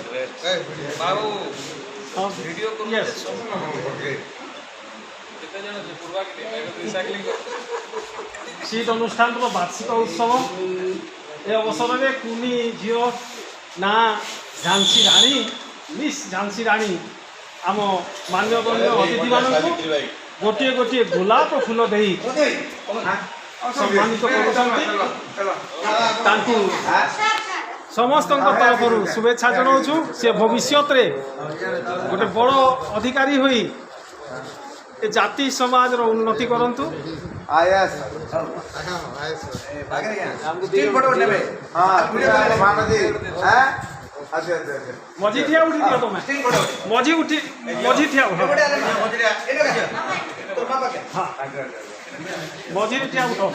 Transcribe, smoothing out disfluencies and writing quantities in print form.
बाबू हाँ वीडियो करू Yes. केते जण जे पूर्वा के रिसाइक्लिंग सीट अनुष्ठान बार्षिक उत्सव ए अवसर में कुनी झील ना झांसी राणी मिस झांसी राणी आम मान्यगण्य अतिथि मान गोटे गोटे गोलाप फूल दे सम्मानित कर समस्त तरफ शुभेच्छा जनाऊँ से भविष्य गोटे बड़ अधिकारी हुई जाति समाज उन्नति करंतु मझी ठिया उठी दियो तुम मझी उठी मझी ठिया हाँ मझी ठिया उठो